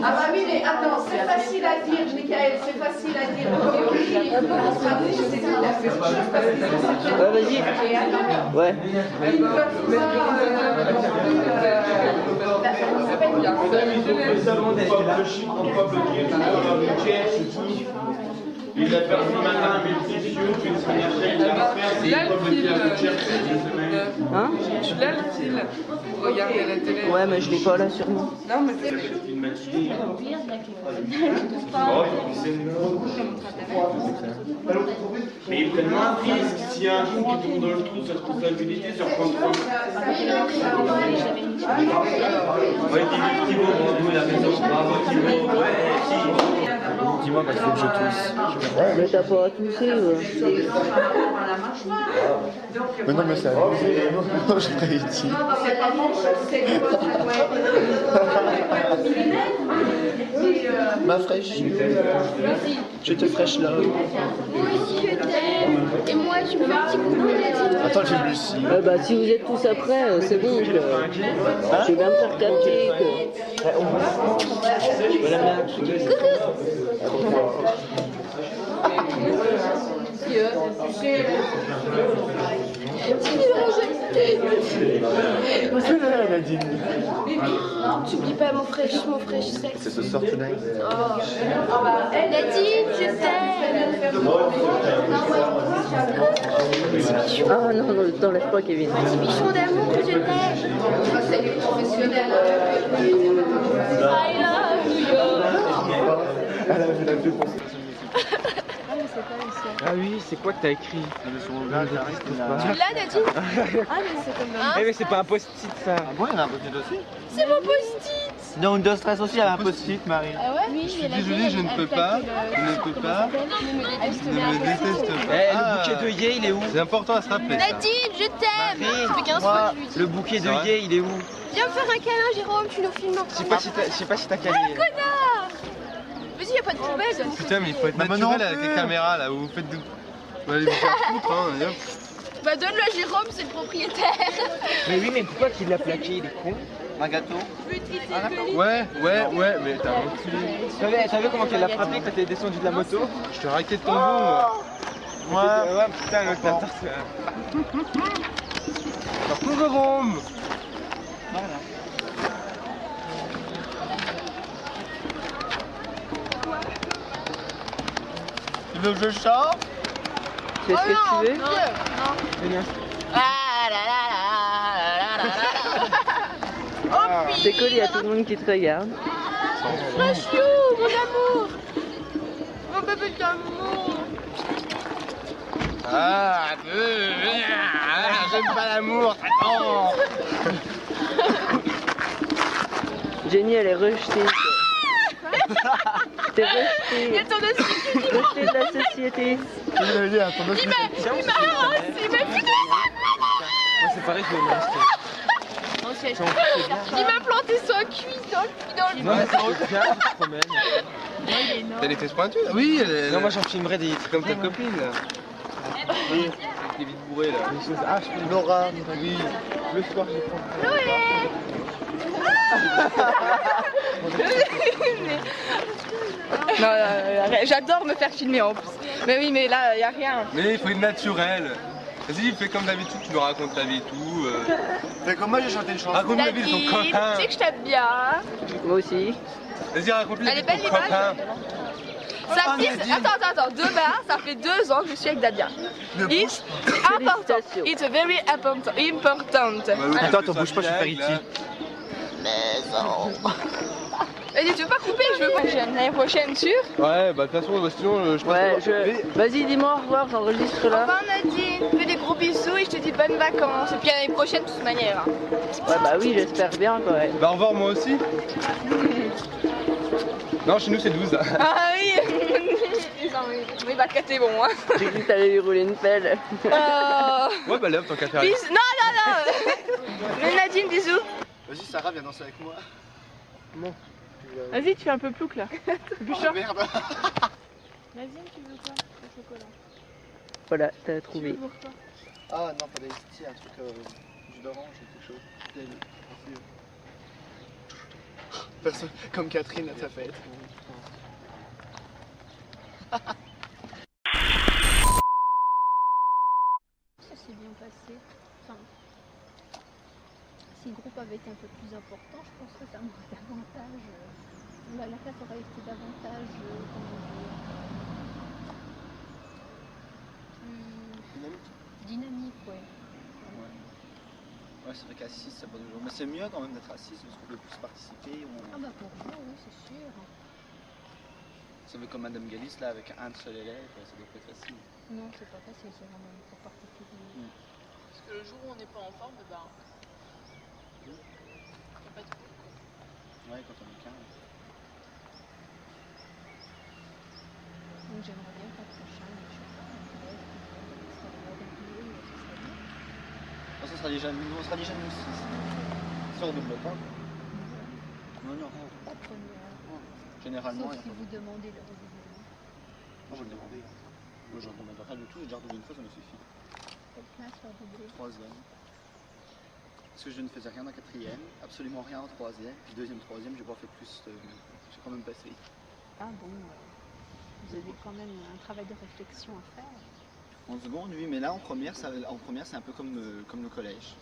Ah bah oui, mais attends, c'est facile à dire, Michael, c'est facile à dire. Ouais, vas-y. Ouais. Il a perdu matin, mais précieux, une première chaîne, il a fait, Tu l'as le fil Hein? Tu l'as le fil pour regarder la télé? Ouais, mais je l'ai pas là sur moi. Non, mais c'est... Mais ils prennent moins de risques. S'il y a un trou qui tombe dans le trou, sa responsabilité sur prendre trop. Ouais, Thibaut, bravo, il a raison. Bravo, Thibaut. Ouais, si. Dis-moi, parce que je tousse. Mais t'as pas à tousser, Mais non, mais c'est abusé. Non, je ferais utile. Ma fraîche. Je te fraîche là. Moi aussi je t'aime. Et moi je me fais un petit coucou. Attends, j'ai Lucie. bah si vous êtes tous après, c'est bon. Je vais bien me faire capter. T'oublies pas mon fraîche sexe. C'est ce soir tonight. Nadine, je t'aime. Ah non, non, t'enlève pas, Kevin. Petit bichon d'amour, je t'aime. I love you. Elle a vu la pub pour ça. Ah oui, c'est quoi que t'as écrit? Tu l'as, Nadine? Ah, mais c'est comme ça. Eh mais c'est pas un post-it ça. Ah bon, il y en a un post-it aussi? C'est mon post-it. Dans Windows Stress aussi, il y a un post-it, Marie. Ah ouais? Oui, mais la désolée, je ne peux pas. Je ne peux pas. Ne me déteste pas. Eh, le bouquet d'œillets, il est où? C'est important à se rappeler. Nadine, je t'aime. Ça fait 15 fois que je lui dis. Le bouquet d'œillets, il est où? Viens me faire un câlin, Jérôme, tu nous filmes en Je sais pas si t'as calé. connard. Vas-y, y'a pas de poubelle. Putain, mais il faut être naturel avec les caméras là, où vous faites de... Vous allez vous faire foutre, hein. Bah donne-le à Jérôme, c'est le propriétaire. Mais oui, mais pourquoi qu'il l'a plaqué? Il est con. Un gâteau? Ouais, mais t'as reculé. T'as vu comment qu'elle l'a frappé quand t'es descendu de la moto? Je te raquette ton bout, moi. Ouais, putain, l'autre bâtard, c'est... Par contre, Jérôme. Tu veux que je chante? Tu fais ce que tu veux? Non. C'est cool, il y a tout le monde qui te regarde. Chou, mon amour. Mon bébé d'amour. Ah, j'aime pas l'amour, attends. Jenny, elle est rejetée. T'es Il y a rejetée. ton dossier qui dit Rejetée de la société. Je voulais dire, ton dossier. il m'a foutu Moi, c'est pareil, je vais me rester. il m'a planté son cul dans le Non, mais c'est autre bien, je te promène. T'as les fesses pointues? Oui, Non, moi j'en filmerai des trucs comme ta copine là. Avec des vides bourrées là. Ah, je peux Laura, oui. Le soir, j'ai pas. Non, j'adore me faire filmer en plus. Mais oui, mais là, y a rien. Mais il faut être naturel. Vas-y, fais comme d'habitude, tu nous racontes ta vie et tout. fais comme moi, j'ai chanté une chanson. Raconte la vie de ton Nadine, copain. tu sais que je t'aime bien. Moi aussi. Vas-y, raconte-lui la Elle vie est de belle ton l'image. copain. Ça fait... Attends, demain, ça fait 2 ans que je suis avec Damien. It's important. Félicitations. It's very important. Attends, t'en bouge pas, je vais faire utile. Vas-y, tu veux pas couper? Je veux l'année prochaine, sûr? Ouais, bah de toute façon, sinon je Ouais, pense que... Vas-y, dis-moi au revoir, j'enregistre là. Enfin Nadine, fais des gros bisous et je te dis bonnes vacances. Et puis à l'année prochaine de toute manière. Hein. Ouais, bah oui, j'espère bien quand même. Bah au revoir moi aussi. Non, chez nous c'est 12. Ah oui. Oui, bah t'es bon. Hein. J'ai cru que t'allais lui rouler une pelle. Ouais, bah là, tant qu'à faire. Bisous. Non. Mais Nadine, bisous. Vas-y, Sarah, viens danser avec moi. Vas-y, tu fais un peu plouc là. Oh, merde. Nadine, tu veux quoi? Le chocolat. Voilà, t'as trouvé. Ah non, pas d'Ice Tea, un truc jus d'orange ou quelque chose. Personne, comme Catherine à sa fête. Ça s'est bien passé. Enfin, si le groupe avait été un peu plus important, je pense que ça m'aurait davantage. La classe aurait été davantage. Dynamique, ouais. Ouais, c'est vrai qu'à 6, c'est pas toujours. Mais c'est mieux quand même d'être à 6 parce qu'on peut plus participer. Ah bah pour vous, oui, c'est sûr. Ça veut comme Madame Galis là avec un seul élève, ça doit pas être facile. Non, c'est pas facile, c'est vraiment trop particulier. Parce que le jour où on n'est pas en forme, bah. Il n'y a pas de cours. Ouais, quand on est 15. Donc j'aimerais bien qu'un prochain, je sais pas, un collège qui soit régulier, ce serait bien. On sera déjà nous, on sera déjà nous 6. Ça redouble pas. Non, non. Pas de première. Généralement. Sauf si vous demandez le renouvellement. Moi je le demandais. Moi je ne demande pas du tout, j'ai déjà redoublé une fois, ça me suffit. Quelle classe faire doubler? 3e. Parce que je ne faisais rien en 4e, absolument rien en 3e. Puis 2e, 3e, j'ai pas fait plus. J'ai quand même passé. Ah bon, vous avez quand même un travail de réflexion à faire. En seconde, oui, mais là en première, c'est un peu comme le collège.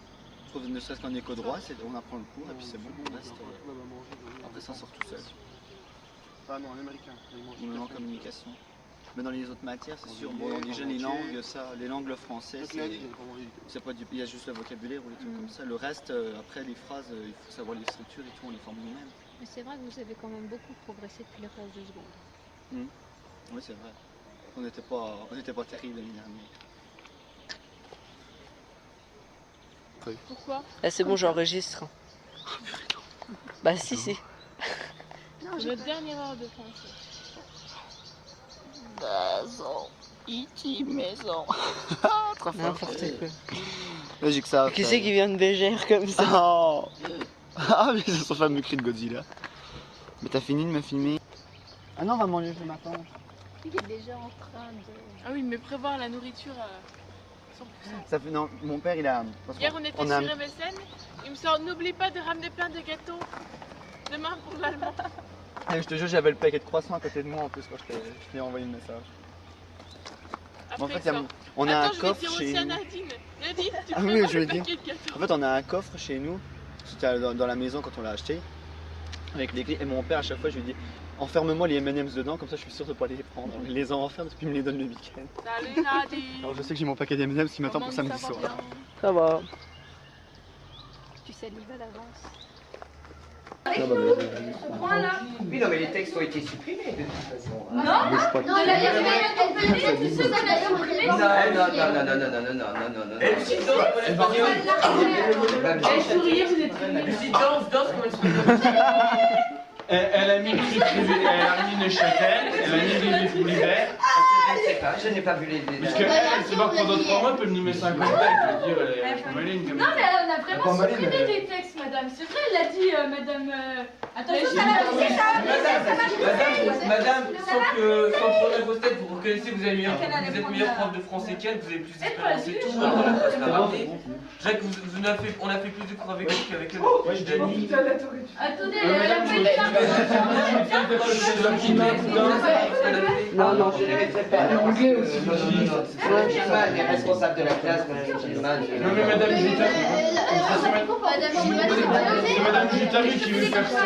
Je trouve ne serait-ce qu'en éco-droit, on apprend le cours et puis c'est bon, on reste. Après ça sort tout seul. Ah non, en américain. Ou même en communication. Mais dans les autres matières, c'est sûr. Bon, déjà les langues, les langues, le français, c'est pas du, il y a juste le vocabulaire ou les trucs comme ça. Le reste, après les phrases, il faut savoir les structures et tout, on les forme nous-mêmes. Mais c'est vrai que vous avez quand même beaucoup progressé depuis la classe de seconde. Oui, c'est vrai. On n'était pas terrible l'année dernière. Pourquoi? Ah, c'est bon, j'enregistre. Bah si, si. Notre dernière heure de français. Maison, iti maison. Trop fort. N'importe quoi. Logique ça. Qui c'est qui vient de Bégère comme ça? Oh. Ah mais c'est son fameux cri de Godzilla. Mais t'as fini de me filmer? Ah non, on va manger chez ma tante. Il est déjà en train de... Ah oui, mais prévoir la nourriture à 100%. Ça fait, non, mon père il a... Hier on était sur MSN, il me sort n'oublie pas de ramener plein de gâteaux demain pour l'allemand. Ah, je te jure, j'avais le paquet de croissants à côté de moi en plus quand je t'ai envoyé le message. Après, En fait, on a un coffre chez nous. Nadine, tu Ah oui, je le vais dire. paquet de gâteaux. En fait, on a un coffre chez nous, c'était dans la maison quand on l'a acheté, avec les clés. Et mon père, à chaque fois, je lui dis enferme-moi les M&M's dedans, comme ça je suis sûr de ne pas les prendre. Il les enferme parce qu'il me les donne le week-end. Salut Nadine. Alors je sais que j'ai mon paquet d'M&M's qui m'attend pour samedi soir. Ça va. Tu salives à l'avance. Ce point-là. Oui, non, mais les textes ont été supprimés de toute façon. Non, non, elle peut dire que ceux qu'on a supprimés. Non. Elle souriait, vous êtes danse comme elle se Elle a mis une châtaigne, elle a mis des fruits verts. Je ne sais pas, je n'ai pas vu les Parce détails. qu'elle, c'est pas que pendant 3 mois, elle peut nous mettre 50 textes. Je veux dire, elle est maline comme Non, mais on a vraiment supprimé des textes, madame. C'est vrai, elle l'a dit, madame. Attention, ça va passer, ça va passer. Madame, sans prendre vos têtes, vous reconnaissez, vous êtes meilleur prof de français qu'elle, vous avez plus d'expérience et tout. Dans la classe Lavardé. Jacques, on a fait plus de cours avec elle qu'avec elle. Moi, je Dani. Attendez, elle a pas été Non, non. Je ne les mettrai pas. Non, Gilman est responsable de la classe, Madame Gilman. Non, mais Madame Jutari. C'est Madame Jutari qui veut faire ça.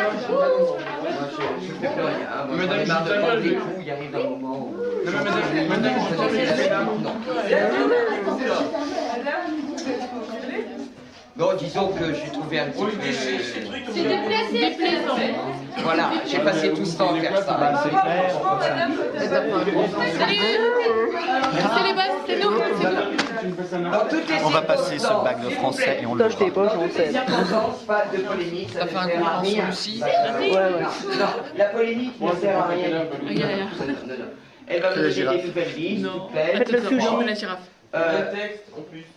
Madame Jutari, il arrive un moment où... Non, mais Madame Jutari, elle fait la Bon, disons que j'ai trouvé un petit peu... C'est déplaisant. Voilà, j'ai passé tout ce temps à faire ça. Salut. C'est les bases, c'est nous. On va passer ce bac de français et on le Toi, je t'ai pas, j'en sais. Pas de polémique, ça ne sert à rien. Ouais. Non, la polémique ne sert à rien. Non. Elle va me donner des nouvelles listes, toutes belles. Faites-le toujours. La girafe.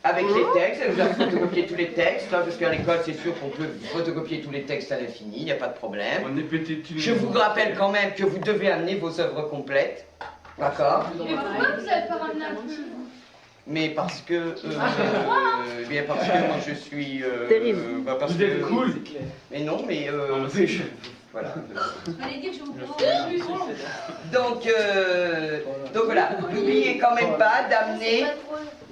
Avec les textes, elle nous a photocopié tous les textes, hein, parce qu'à l'école c'est sûr qu'on peut photocopier tous les textes à l'infini, il n'y a pas de problème. Je vous rappelle quand même que vous devez amener vos œuvres complètes, d'accord? Mais pourquoi vous n'avez pas ramené un peu? Mais parce que, bien parce que moi je suis... Terrible. Parce Vous êtes cool. Mais non, mais Voilà. Fallait dire que je vous Donc voilà, n'oubliez quand même pas d'amener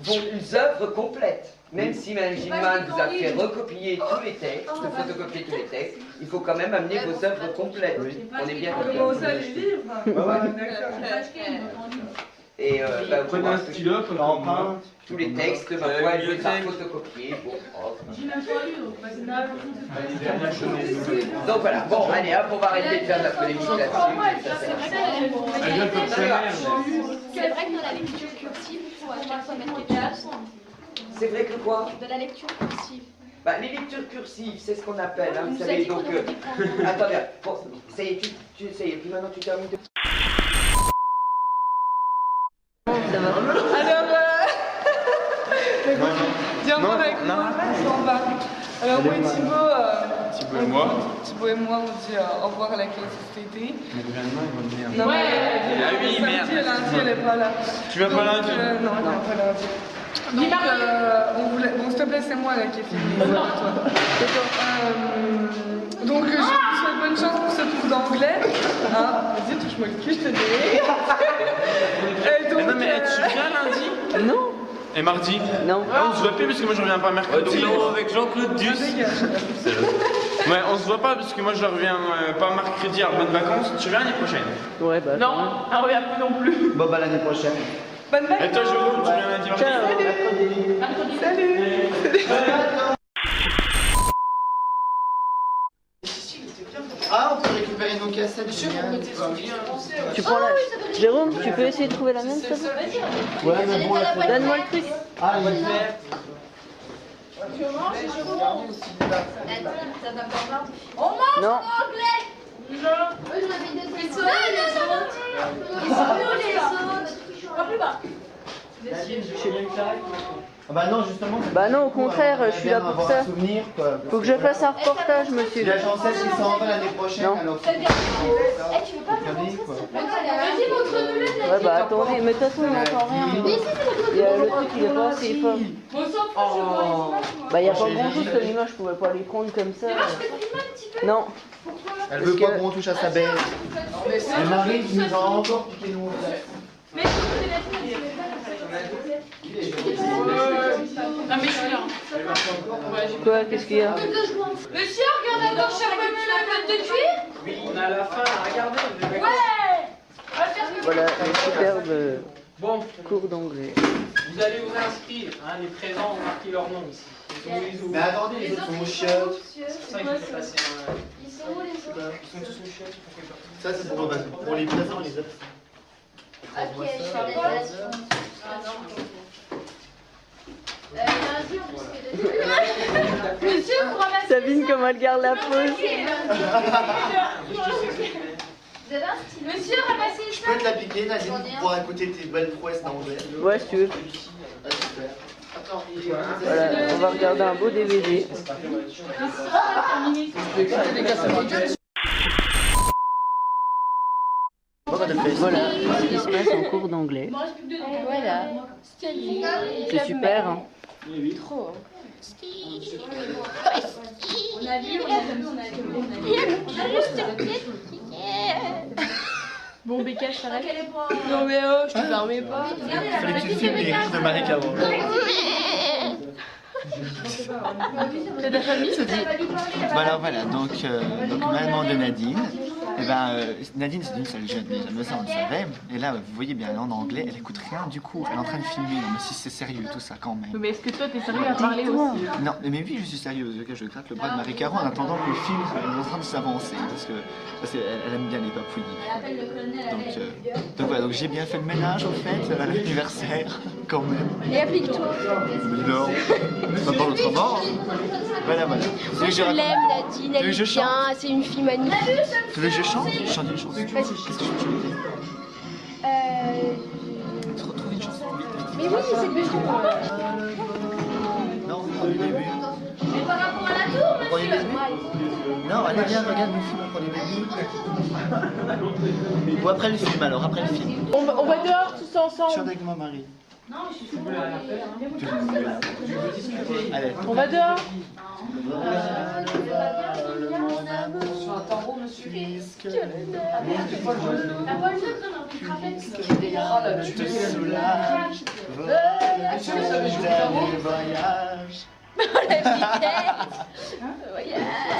vos œuvres complètes. Même si Mme Gilman vous a fait recopier tous les textes, photocopier tous les textes, il faut quand même amener vos œuvres complètes. On est bien d'accord. Et vous prenez un stylo, tous les textes, ma foi, elle les a photocopiés. J'ai même pas lu, donc voilà, bon, allez hop, on va arrêter de faire de la polémique là-dessus. C'est vrai que dans la lecture cursive, il faut à chaque fois mettre quelque chose. C'est vrai que quoi? De la lecture cursive. Bah, les lectures cursives, c'est ce qu'on appelle, hein, vous nous a savez, dit qu'on donc... aurait dû prendre. attendez, bon, ça y est, ça y est, puis maintenant tu termines de... Ça va. Alors, viens voir avec moi, on va. Alors moi et Thibaut et moi, on dit au revoir à la classe cet été. Non, Ouais. Ah oui, samedi, merde. lundi, elle est pas là. Tu viens pas lundi? Non, elle est pas lundi. Donc, on voulait... Bon, s'il te plaît, c'est moi là qui ai filmé. Donc, je vous souhaite bonne chance pour ce cours d'anglais. Hein, vas-y, touche-moi le cul, je te dis. Et donc, Non mais tu viens lundi? Non. Et mardi? Non. On se voit plus parce que moi je reviens pas mercredi. Avec Jean-Claude Duss. Ouais, on se voit pas parce que moi je reviens pas mercredi à bonnes vacances. Tu viens l'année prochaine? Ouais, bah. Non, on revient plus non plus. Bon, bah l'année prochaine. bonne vacances. Et toi, Jérôme, tu viens lundi? Salut. Ah, on peut récupérer nos cassettes. Tu prends la... Jérôme, tu peux essayer de trouver la mienne, s'il te plaît? Ouais, mais bon, Donne-moi le truc. ah, il est vert. On mange Non. en anglais. Non. Eux, j'en avais deux. Ils sont où les autres? Ils sont où les autres? Pas plus bas. Ah bah non, justement. Bah non, au contraire, je suis là pour ça. Souvenir, quoi. Faut que je fasse un reportage, monsieur. Si la chancelle qui s'en va l'année prochaine, Non. alors Eh, tu veux pas faire regardez, quoi. Vas-y, montre-nous le Ouais, bah attendez, mais de toute façon, on n'entend rien. Il y a le truc, il est pas assez fort. Bon, sans plus, je vois les images, moi. Bah, il y a pas grand chose comme image, je pouvais pas les prendre comme ça. Mais moi, je peux filmer un petit peu. Non. Elle veut pas qu'on touche à sa belle. Et Marie qui nous a encore piqué nous. Mais sur le téléphone, il est pas Non mais je suis là. Quoi, qu'est-ce qu'il y a? Monsieur, regarde à gauche, cherche le meuble de cuir. Oui, on a la fin, regardez. Ouais. On va faire ce que Voilà, un superbe Bon, cours d'anglais. vous allez vous inscrire, hein, les présents ont marqué leur nom ici. Mais attendez, les autres sont aux chiottes. C'est ça que je vais passer un... Ils sont où les autres? Ils sont tous aux chiottes, il faut que je... Ça, c'est pour les présents, les autres. Ok, je fais des lettres. Lundi, on peut Monsieur, vous ramassez Sabine, comment elle garde la pose? Vous avez un stylo. Monsieur, ramassez Je peux te la piquer, Nadine, pour pouvoir écouter tes belles prouesses d'anglais. Ouais, si tu veux. Ah, super. Voilà, on va regarder un beau DVD. Voilà ce qui se passe en cours d'anglais. Voilà. C'est super, hein. Trop. On a vu, on a vu. Bon, Becca, je t'arrête. Non mais oh, je te permets pas. Fallait que tu filmes les riches de Marie Caro. C'est ta famille? Voilà, voilà, donc maman de Nadine. Eh ben, Nadine, c'est une seule jeune déjà, mais ça on le savait. Et là, vous voyez bien, elle est en anglais, elle écoute rien du cours, elle est en train de filmer. Non, mais si c'est sérieux, tout ça quand même. Mais est-ce que toi t'es sérieux à parler aussi? Non, mais oui, je suis sérieux. Je gratte le bras de Marie Caro en attendant que le film soit en train de s'avancer, parce qu'elle aime bien les papouilles. Donc voilà, donc j'ai bien fait le ménage en fait à l'anniversaire, quand même. Et applique-toi. Mais non, ça parle autrement. Voilà, voilà. Moi je l'aime, Nadine, elle est bien, c'est une fille magnifique. Tu veux que je chante? Je chante une chanson. Qu'est-ce que je chante? Trouve une chanson vite. Mais oui, c'est le but. Non, on prend du début. Mais par rapport à la tour, On prend du monsieur. début. Non, allez, viens, regarde le film, on prend du début. Ou après le film alors, après le film. On va dehors tous ensemble. Chante avec moi, Marie. Non, je suis sûre. Allez. On va dehors. Sur un tambour, monsieur. La bonne note, non, tu te rappelles. Je te soulage. Monsieur, vous savez jouer du tambour? Voyage.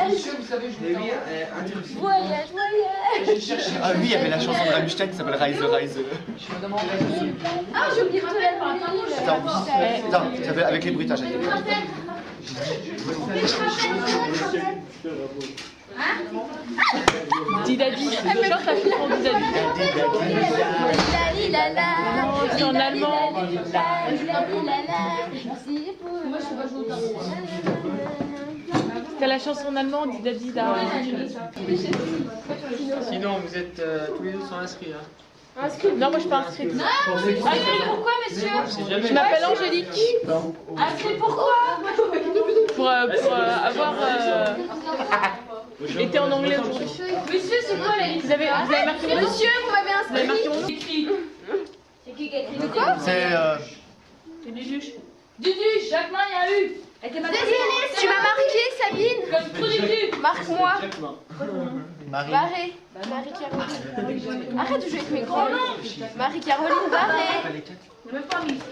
Monsieur, vous savez jouer du tambour? Voyage. Ah oui, il y avait la chanson de Rammstein qui s'appelle Reise, Reise. Ah, j'ai oublié de te la demander. Attends, ça fait avec les bruitages. Didadi. Chante la chanson Didadi. C'est en allemand. T'as la chanson en allemand, Didadi là. Sinon, vous êtes tous les deux sont inscrits. Hein. Inscrite? Non, moi je suis pas inscrite. Inscrit pourquoi, monsieur? Je m'appelle Angélique. Inscrit pourquoi? Pour avoir été en anglais aujourd'hui. Monsieur, c'est quoi la liste? Vous avez marqué mon nom? Monsieur, vous m'avez Vous avez marqué inscrit. mon nom? Écrit. C'est qui a écrit de quoi? C'est C'est Duduche. Dudu, Jacquemin, il y a eu. Désolée, tu m'as marqué, Sabine. Comme trop Dudu. Marque-moi. Marie. Barré. Marie-Caroline. Arrête de jouer avec mes grands noms. Marie-Caroline Barré.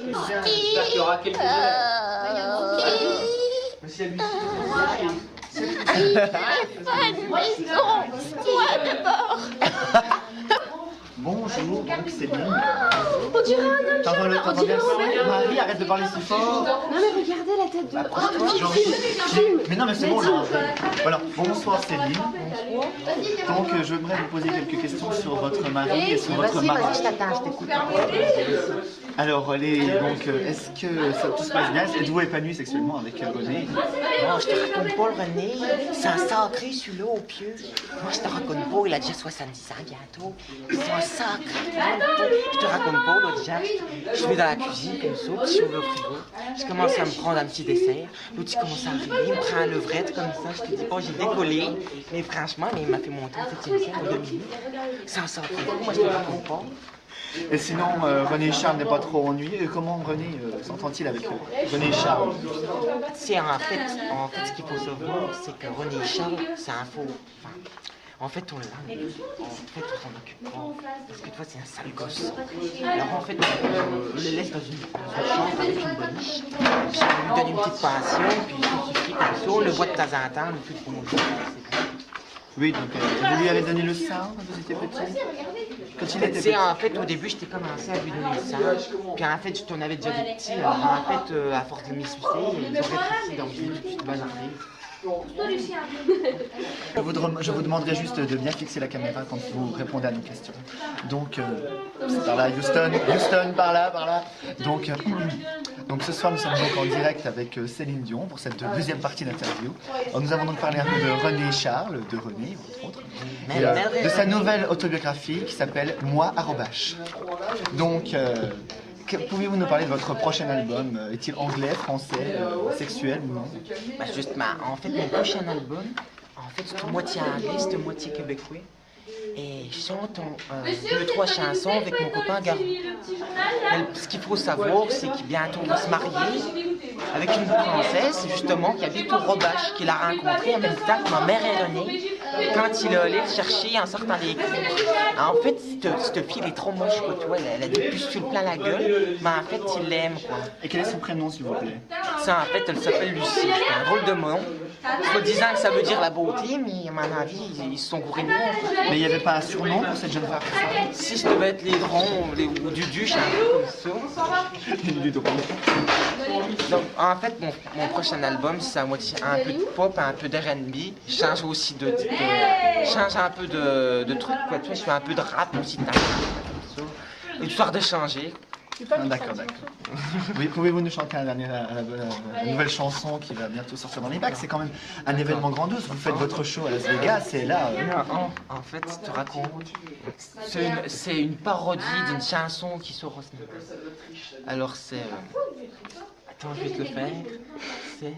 J'espère qu'il y aura quelques élèves. Bonjour, donc Céline. On dirait un homme. T'entends bien? Marie, arrête de parler si fort. Non mais regardez la tête de... Mais non, mais c'est bon, là. Voilà, bonsoir Céline. Donc, j'aimerais vous poser quelques questions sur votre mari et sur votre mariage. Alors, est-ce que ça tout se passe bien? Êtes-vous épanoui sexuellement avec René? Non, je te raconte pas, le René. C'est un sacré, celui-là, au pieu. Moi, je te raconte pas, il a déjà 70 ans bientôt. C'est un sacré. Je te raconte pas, l'autre déjà. Je vais dans la cuisine, comme ça, puis je ouvre le frigo. Je commence à me prendre un petit dessert. L'autre, il commence à arriver, il me prend un levrette comme ça. Je te dis pas, j'ai décollé. Mais franchement, il m'a fait monter une petite émission en 2 minutes. C'est un sacré. Moi, je te raconte pas. Et sinon, René et Charles n'est pas trop ennuyé. Comment René s'entend-il avec René et Charles? C'est en fait, ce qu'il faut savoir, c'est que René et Charles, c'est un faux. Enfin, en fait, on l'aime. En fait, on s'en occupe pas. Parce que toi, c'est un sale gosse. Alors, en fait, on le laisse dans une chambre avec une boniche. Puis on lui donne une petite pension, puis il suffit comme ça. On le voit de temps en temps, le plus de monde. Oui, donc vous lui avez donné le sein quand vous étiez petit? Quand il était petit? En fait, au début, j'étais commencé à lui donner le sein. Puis en fait, je t'en avais déjà des petits. Alors, en fait, à force de m'y sucer, ils ont rétréci, donc j'ai tout de suite bazardé. Je vous demanderai juste de bien fixer la caméra quand vous répondez à nos questions. Donc, c'est par là, Houston, par là. Donc ce soir, nous sommes donc en direct avec Céline Dion pour cette deuxième partie d'interview. Nous avons donc parlé un peu de René et Charles, de René, entre autres, et de sa nouvelle autobiographie qui s'appelle Moi à Robache. Donc, pouvez-vous nous parler de votre prochain album? Est-il anglais, français, sexuel ou non? Bah justement, en fait, mon prochain album, en fait, c'est moitié anglais, c'est moitié québécois. Et je chante 2-3 chansons avec mon copain Garou. Ce qu'il faut savoir, c'est qu'il bientôt va se marier avec une française, justement, qui habite au Robache, qu'il a rencontré en même temps que ma mère et René, quand il est allé le chercher en sortant des cours. En fait, cette fille, elle est trop moche que toi, elle a des pustules plein la gueule, mais en fait, il l'aime, quoi. Et quel est son prénom, s'il vous plaît? Ça, en fait, elle s'appelle Lucie. C'est un drôle de nom. Soit disant que ça veut dire la beauté, mais à mon avis, ils se sont gourés de nom. Mais il n'y avait pas un surnom pour cette jeune femme? Si ça devait être les drons, ou du duche, un peu comme ça. Donc, en fait, mon prochain album, c'est à moitié un peu de pop, un peu d'R&B. Je change aussi change un peu de trucs, quoi. Tu vois, je fais un peu de rap aussi, histoire de changer. D'accord. Oui, pouvez-vous nous chanter la nouvelle chanson qui va bientôt sortir dans les bacs? C'est quand même un événement grandiose. Vous faites votre show à Las Vegas et là... En fait, je te raconte. C'est une parodie d'une chanson qui sort au cinéma. Alors c'est... Attends, je vais te le faire. C'est...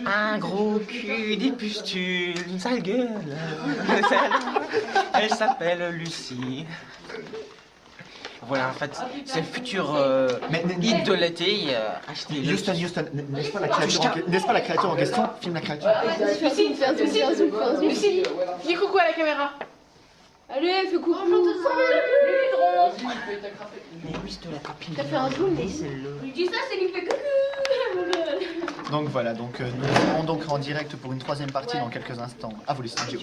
Un gros cul, des pustules, une sale gueule. Elle s'appelle Lucie. Voilà, en fait, c'est le futur hit de l'été. Achetez-le. Houston, n'est-ce pas la créature en question? Filme la créature. Lucie, dis coucou à la caméra. Allez, fais coucou. Mais oui, c'est la copine. T'as fait un zoom. Il dit ça, c'est lui fait coucou. Donc voilà, donc nous serons donc en direct pour une troisième partie dans quelques instants. À vous les studios.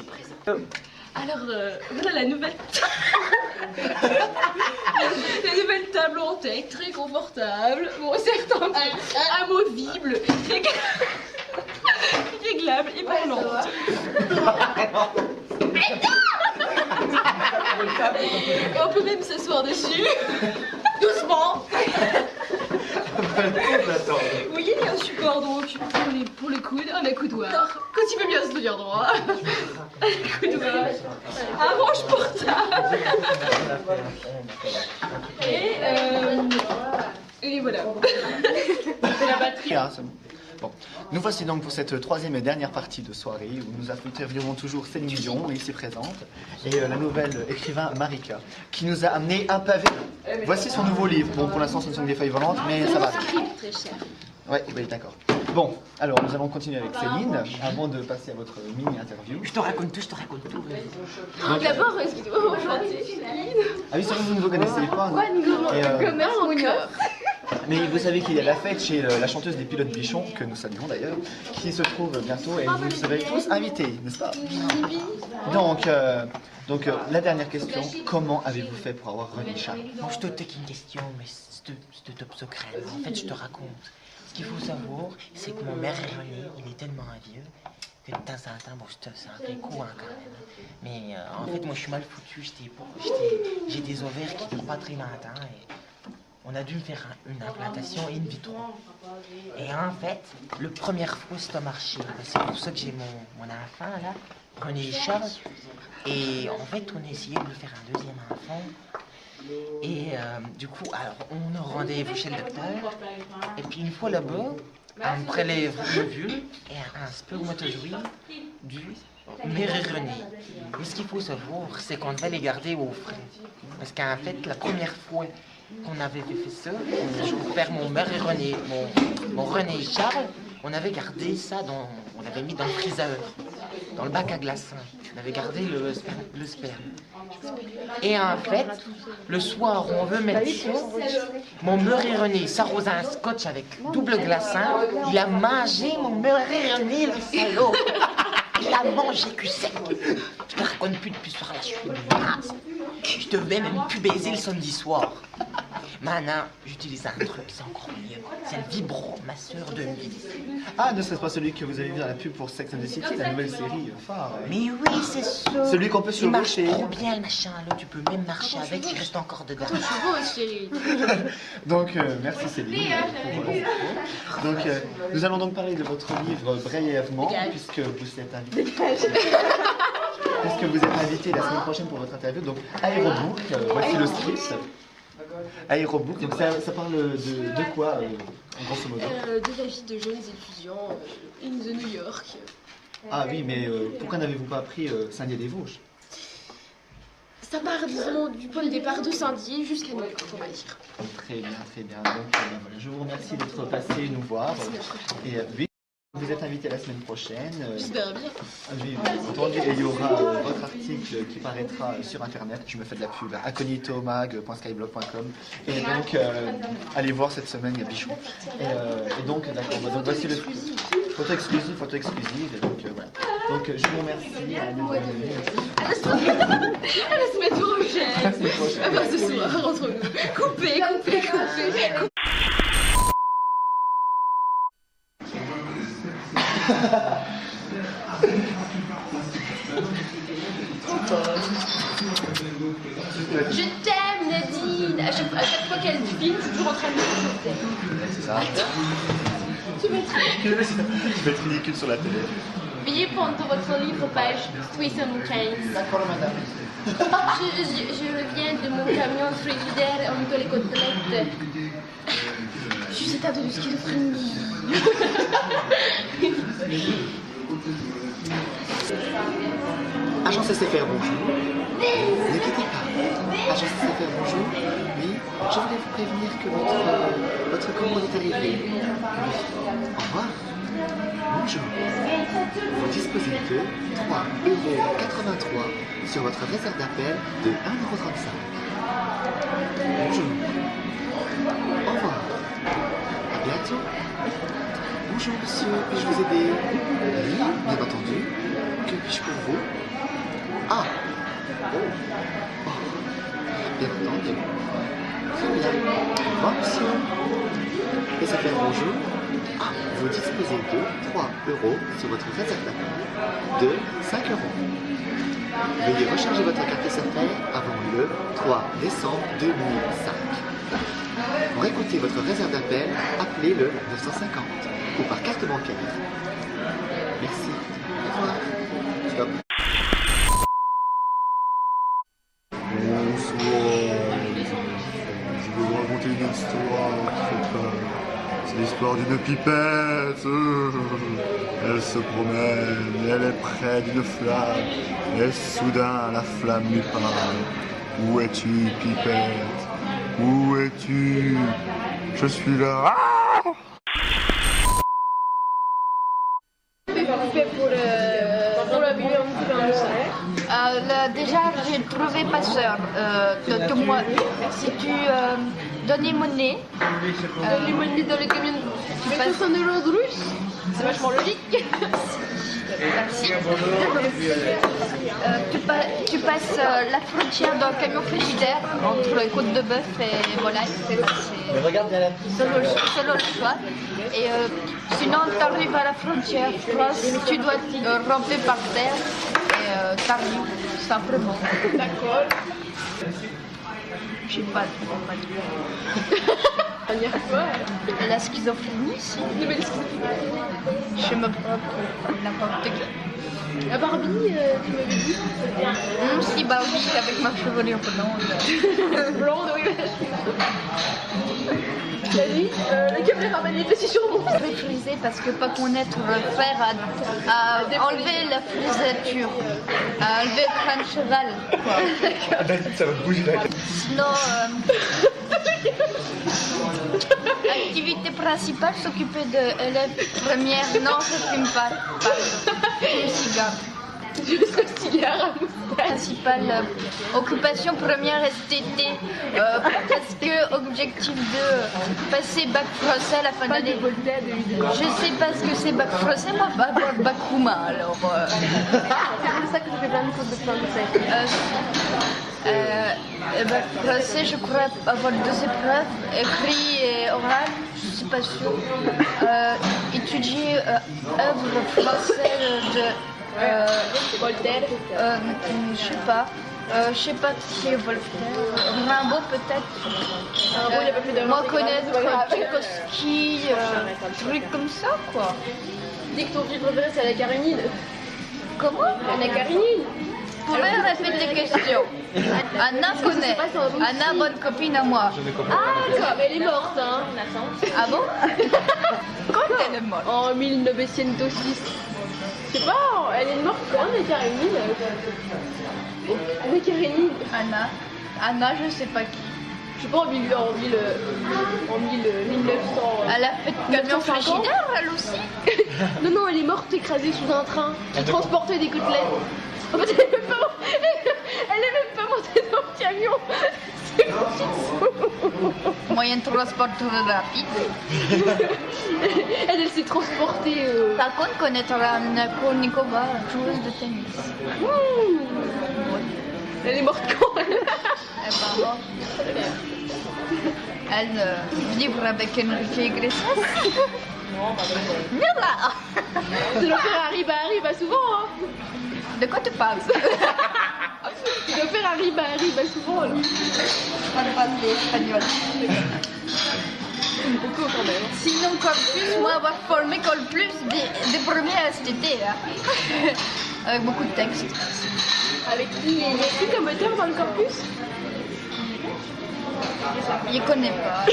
Alors, voilà la nouvelle... la nouvelle table en tech, très confortable. Bon, certes, amovible, réglable et parlante. On peut même s'asseoir dessus. Doucement. Vous voyez, il y a un support donc pour les coudes, un accoudoir. Quand il peut bien se tenir droit. Un accoudoir. Un manche portable. Et voilà. C'est la batterie. Ah, c'est bon. Bon. Nous voici donc pour cette troisième et dernière partie de soirée où nous interviewons toujours Céline Dion, ici présente, et la nouvelle écrivain Marika, qui nous a amené un pavé. Voici son nouveau livre. Bon, pour l'instant, ce ne sont que des feuilles volantes, mais ça va. Très cher. Oui, d'accord. Bon, alors nous allons continuer avec Céline avant de passer à votre mini-interview. Je te raconte tout. D'abord, excusez-moi, enchantée, Céline. Ah oui, c'est vrai que vous ne vous connaissez pas. Quoi, nous cœur. Mais vous savez qu'il y a la fête chez la chanteuse des Pilotes Bichon, que nous saluons d'ailleurs, qui se trouve bientôt et vous serez tous invités, n'est-ce pas? Donc, la dernière question, comment avez-vous fait pour avoir René Char? Moi, je te take une question, mais c'est top secret. En fait, je te raconte. Ce qu'il faut savoir, c'est que mon mère René, il est tellement vieux que de temps en temps, bon, c'est un vrai coup hein, quand même. Mais en fait, moi, je suis mal foutu. J'ai des ovaires qui ne durent pas très longtemps et on a dû me faire une implantation in vitro. Et en fait, le première fois, ça a marché. C'est pour ça que j'ai mon enfant, là, René Charles. Et en fait, on a essayé de faire un deuxième enfant. Et du coup, alors, on a rendez-vous chez le docteur. Et puis une fois là-bas, on me prélève une ovule et un spermatozoïde du mère René. Mais ce qu'il faut savoir, c'est qu'on devait les garder au frais. Parce qu'en fait, la première fois qu'on avait fait ça, pour faire mon mère René, mon René Charles, on avait gardé ça on l'avait mis dans le freezer, dans le bac à glaçons. On avait gardé le sperme. Et en fait, le soir où on veut mettre ça, mon Murray René s'arrose un scotch avec double glaçon. Il a mangé mon Murray René, le salaud. Il a mangé cul sec. Je te raconte plus depuis ce soir-là, je suis naze. Je devais même plus baiser le samedi soir. Maintenant, j'utilise un truc, c'est encore mieux. C'est le vibromasseur de nuit. Ah, ne serait-ce pas celui que vous avez vu dans la pub pour Sex and the City, la nouvelle série phare. Mais oui, c'est ça. Celui qu'on peut il marche surmarcher. trop bien le machin, là, tu peux même marcher avec, il reste encore dedans. Donc, merci Céline. Donc, nous allons donc parler de votre livre brièvement, puisque vous êtes invité. Puisque vous êtes invité la semaine prochaine pour votre interview. Donc, Aérobook, voici le script. Aérobook, donc ça parle de quoi, en grosso modo? De la vie de jeunes étudiants in the New York. Ah oui, mais pourquoi n'avez-vous pas pris Saint-Dié-des-Vosges? Ça part, disons, du point de départ de Saint-Dié jusqu'à New York, on va dire. Très bien, très bien. Donc, voilà, je vous remercie d'être passé nous voir. Et oui, vous êtes invité la semaine prochaine. J'espère bien. Oui, entendu, et il y aura votre article qui paraîtra sur Internet. Je me fais de la pub, aconitomag.skyblog.com. Et donc, allez voir cette semaine, il y a Bichon. Et donc, d'accord, donc voici le photo exclusive. Et donc, voilà. Donc, je vous remercie. À la semaine prochaine. À part ce soir, entre nous. Coupez. Je t'aime, Nadine. À chaque fois qu'elle filme, je suis toujours en train de dire je t'aime. C'est ça. Je vais être ridicule sur la télé. Veuillez prendre votre livre, page 75. D'accord, madame. Je reviens de mon camion frigidaire en les côtelettes. Je suis éteinte de schizophrénie. Agence SFR, bonjour. Ne quittez pas. Agence SFR, bonjour. Oui, je voulais vous prévenir que votre commande est arrivée. Oui. Au revoir. Bonjour. Vous disposez de 3,83 € sur votre réserve d'appel de 1,35 €. Bonjour. Au revoir. À bientôt. Bonjour monsieur, puis-je vous aider? Oui, bien entendu. Que puis-je pour vous? Ah. Oh. Oh. Bien entendu. Très bien. Au revoir monsieur. Et ça fait un bonjour. Ah, vous disposez de 3 € sur votre réserve d'appel de 5 €. Veuillez recharger votre carte SFR avant le 3 décembre 2005. Pour écouter votre réserve d'appel, appelez le 950 ou par carte bancaire. Merci. Au revoir. Stop. Bonsoir. Je vais vous raconter une histoire qui fait peur. C'est l'histoire d'une pipette. Elle se promène, elle est près d'une flamme. Et soudain, la flamme lui parle. Où es-tu, pipette? Où es-tu? Je suis là. Ah! Déjà, j'ai trouvé ma soeur. Que moi, si tu donnes les monnaies, les monnaies dans les camions, tu passes 100 € de russe. C'est vachement logique. Merci. Tu passes la frontière d'un camion frigidaire entre côte de bœuf et volaille. C'est selon le choix. Et sinon, tu arrives à la frontière France, tu dois ramper par terre et t'arrives simplement. D'accord. Je sais pas la schizophrénie, si. Je me prends pour n'importe qui. La Barbie, tu m'avais dit. Si, Barbie avec ma chevelure blonde. Blonde, oui. La nuit, la caméraman est assis sur moi. Je vais friser parce que pas connaître le fer à enlever la frisature, à enlever le crâne cheval. Ça va bouger la tête. Sinon, l'activité principale, s'occuper de élèves première. Non, je fume pas. Le cigare. Juste le cigare. Principale occupation première STT. Parce que objectif de passer bac français à la fin de l'année. Je sais pas ce que c'est bac français, moi pas avoir bac roumain alors. C'est pour ça que je fais plein de fautes de français. Bac français, je crois avoir 2 épreuves, écrit et oral, je suis pas sûre. Étudier œuvre française de Voltaire. Je sais pas qui est Voltaire. Rimbaud peut-être. Rimbaud, il a pas fait de moi connaître Tchaïkovski, trucs comme ça quoi. Dis que ton film préféré c'est la Karénine. Comment? La Karénine. Vous pouvez répéter les questions. Anna connaît. Anna, bonne copine à moi. Ah, d'accord, elle est morte, hein. Ah bon? Quand elle est morte? En 1906. Je sais pas, elle est morte quand, la Karénine? La Karénine. Anna, je sais pas qui. Je sais pas, en 1900. Elle a fait de camion frigidaire, elle aussi? Non, non, elle est morte écrasée sous un train qui transportait des côtelettes. En fait, elle est même pas montée dans le camion. C'est moyen de transport rapide. Elle s'est transportée. Par contre, connaître Anna Kournikova, joueuse de tennis. Elle est morte quand elle est morte. Elle vivre avec Enrique Iglesias. Tu dois faire arriba souvent, hein. De quoi tu parles? Tu dois faire arriba souvent, là. Je parle espagnol. Beaucoup quand même. Sinon, Corpus, moi, avoir formé Corpus des premiers STT, hein. Avec beaucoup de textes. Avec qui? Il y a qui comme auteur dans le Corpus? Je connais pas.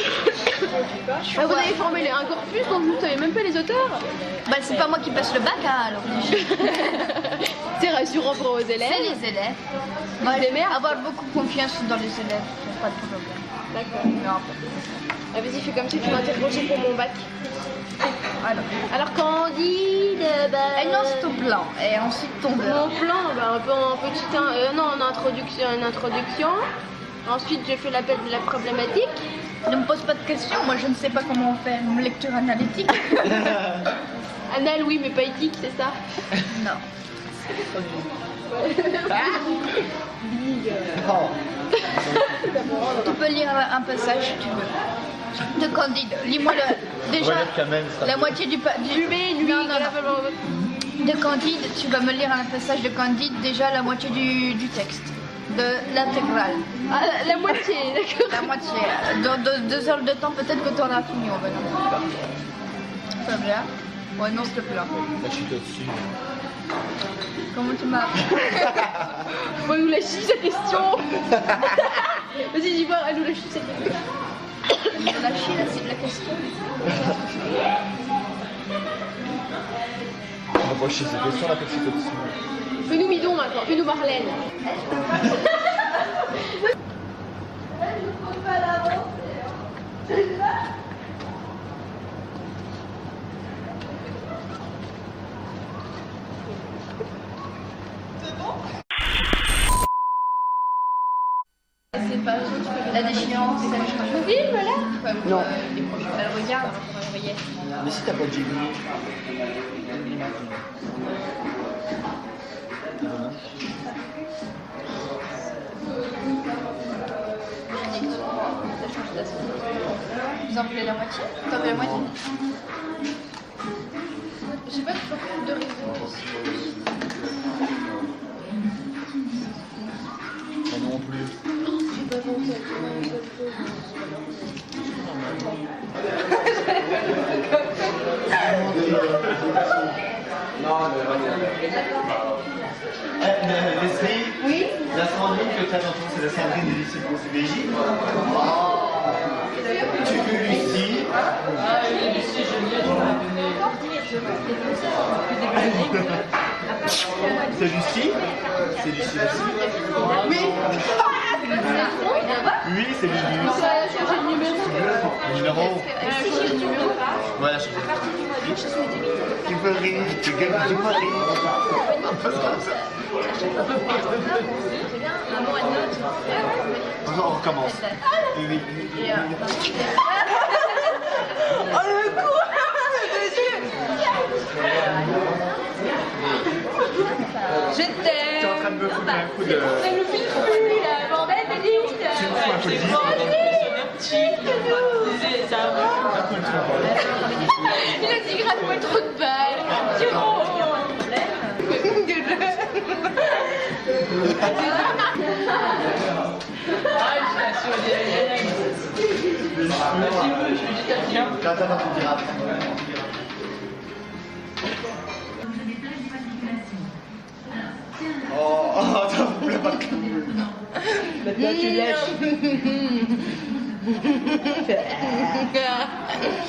Ah, vous avez formé un corpus dont vous ne savez même pas les auteurs? Bah c'est pas moi qui passe le bac, hein, alors. C'est rassurant pour vos élèves. C'est les élèves. Moi, j'aime avoir beaucoup confiance dans les élèves, pas de problème. D'accord. Ah, vas-y, fais comme si tu m'interrogeais pour mon bac. Alors Candide, Et non, c'est ton plan. Et ensuite ton mon plan, un peu en petit, une introduction. Ensuite, j'ai fait l'appel de la problématique. Ne me pose pas de questions, moi je ne sais pas comment on fait une lecture analytique. Anal, oui, mais pas éthique, c'est ça? Non. Tu peux lire un passage si tu veux. De Candide. Lis-moi déjà la moitié de Candide. Tu vas me lire un passage de Candide, déjà la moitié du texte. De l'intégrale. Ah, la moitié, d'accord. La moitié. Dans 2 heures de temps, peut-être que tu auras fini, on va dire. Ça va bien? Ouais, non, s'il te plaît. Je suis dessus. Comment tu m'as... Faut nous la chier cette question. Vas-y, dis-moi, elle nous la chie cette question. La chie, là, c'est de la question. On va chier cette question là, parce que c'est dessus. Fais-nous Midon maintenant, fais-nous Marlène. C'est pas la déchéance, c'est la déchéance. Oui, voilà. Non. Elle regarde, vous voyez. Mais si t'as pas de gilet. Vous en voulez la moitié? T'en veux la moitié? J'ai pas beaucoup de raisons. Moi non plus. J'ai pas pensé à une seule chose. Leslie, oui, la Sandrine que tu as dans ton, c'est la Sandrine de Lucie Beauvais. Tu veux Lucie? Ah, Lucie, j'aime bien, je C'est Lucie? C'est Lucie aussi? oui. Oui, c'est Lucie. Elle a changé de numéro. Le numéro? Elle a changé de numéro. Voilà, je tu veux rire, tu veux rire. On recommence. Oui. Oh le courage des yeux. Je t'aime. Tu es en train de me foutre un coup de... Elle nous file plus là, bordel, t'es dit. Tu me fous un coup de 10. Il a dit gratte-moi trop de balles. Attends, tu diras. Oh, attends, vous voulez pas que... Maintenant tu lèches.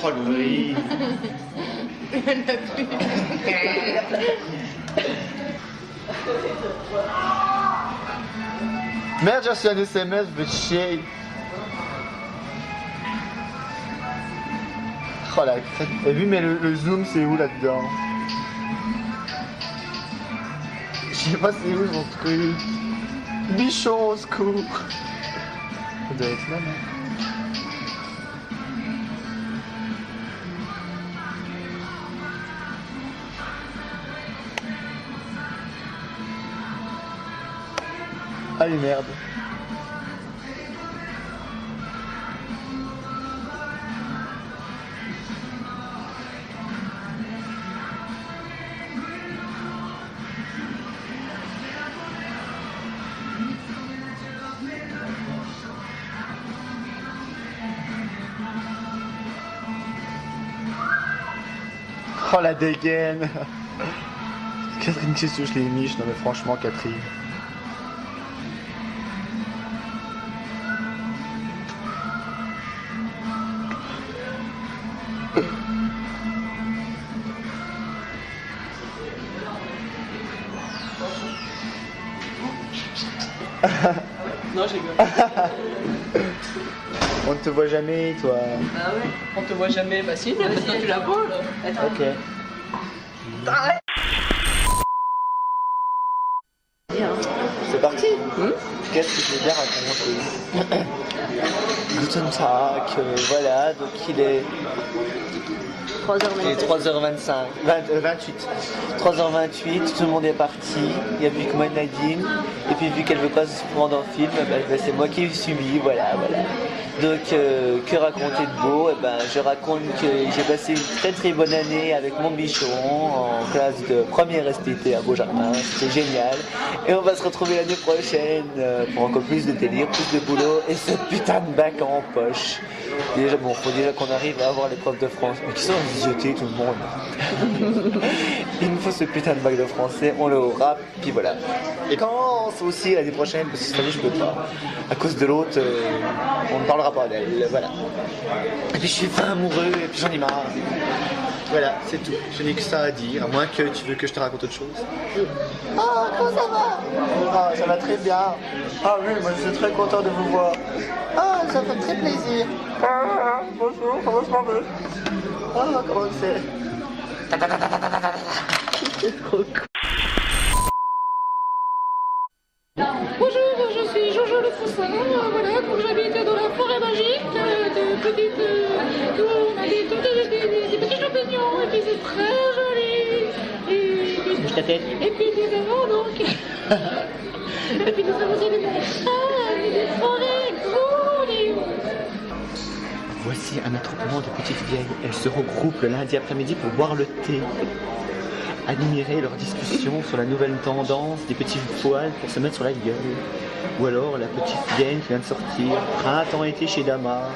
Oh le riz. Merde, j'ai reçu un SMS, je veux te chier. Oh la crête. Et oui, mais le zoom, c'est où là-dedans? Je sais pas c'est où son truc. Bichon au secours. Ça doit être là, non? Allez, merde. Oh la dégaine. Catherine qui touche les niches, non mais franchement Catherine. Non, j'ai rigole. On ne te voit jamais, toi. Ah ouais, on te voit jamais. Bah si, maintenant tu la vois là. Attends. Ok. C'est parti. Qu'est-ce que je vais dire à ton Guten Tag, voilà, donc il est 3h25, 28. 3h28, tout le monde est parti, il n'y a plus que moi et Nadine, et puis vu qu'elle veut pas se prendre en film, c'est moi qui suis mis, voilà. Donc, que raconter de beau? Je raconte que j'ai passé une très bonne année avec mon bichon en classe de première STT à Beaujardin, c'était génial. Et on va se retrouver l'année prochaine pour encore plus de délire, plus de boulot et ce putain de bac en poche. Déjà, bon, faut déjà qu'on arrive à avoir l'épreuve de France, mais qui sont ziotés tout le monde. Il nous faut ce putain de bac de français, on le aura, puis voilà. Et quand c'est aussi l'année prochaine, parce que cette année je peux pas, à cause de l'autre, on ne parlera pas d'elle, voilà. Et puis je suis fin amoureux, et puis j'en ai marre. Voilà, c'est tout. Je n'ai que ça à dire, à moins que tu veux que je te raconte autre chose. Ah, comment ça va? Ah, ça va très bien. Ah oui, moi je suis très content de vous voir. Ah, ça fait très plaisir. Ah, bonjour, comment je m'en vais? Ah, comment c'est? C'est trop cool. Bonjour, je suis Jojo le Poussin, voilà, donc j'habite dans la forêt magique, de petites, où on a des petits champignons, et puis c'est très joli. Bouge ta tête. Et puis nous avons donc, et puis nous avons aussi des montagnes, des forêts grandes. Voici un attroupement de petites vieilles. Elles se regroupent le lundi après-midi pour boire le thé. Admirer leurs discussions sur la nouvelle tendance des petits poils pour se mettre sur la gueule. Ou alors la petite vieille qui vient de sortir, printemps-été chez Dama.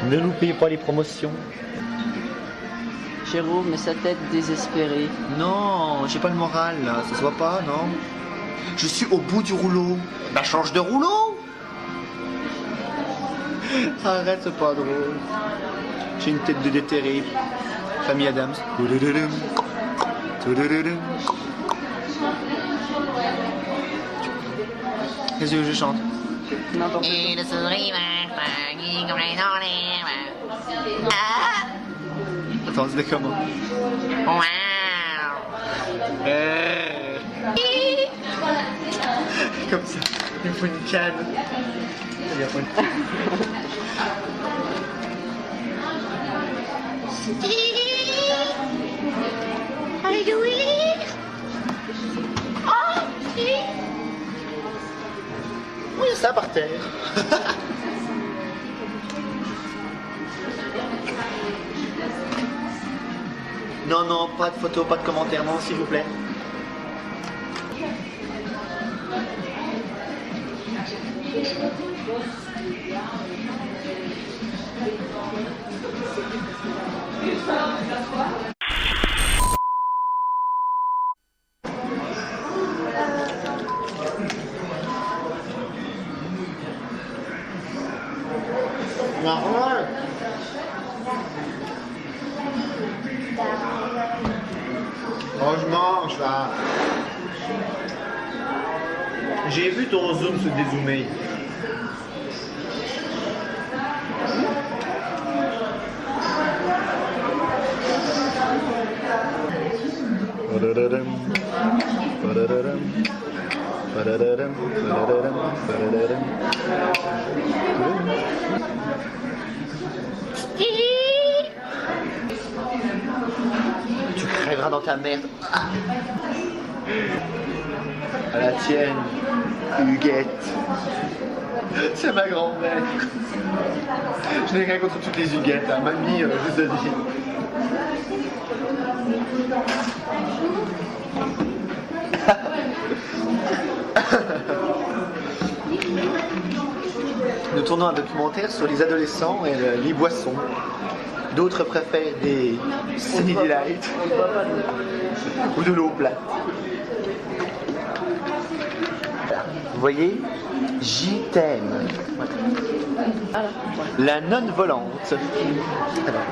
Ne loupez pas les promotions. Jérôme et sa tête désespérée. Non, j'ai pas le moral là, ça se voit pas, non? Je suis au bout du rouleau. Bah change de rouleau! Arrête, c'est pas drôle. J'ai une tête de déterré. Famille Adams. Qu'est-ce que je chante? Et le sourire va comme les dans l'air. Attends, c'est comment? Wow. Comme ça, il me faut une canne. Il faut une canne. Oui, ça par terre. Non, non, pas de photos, pas de commentaires, non, s'il vous plaît. Normal. Oh, je mange là. J'ai vu ton zoom se dézoomer. Tu crèveras dans ta merde. À la tienne, Huguette. C'est ma grand-mère. Je n'ai rien contre toutes les Huguettes, hein. Mamie, je vous ai dit. Nous tournons un documentaire sur les adolescents et les boissons. D'autres préfèrent des Sunny Delight ou de l'eau plate. Vous voyez, J t'aime. La nonne volante. Alors.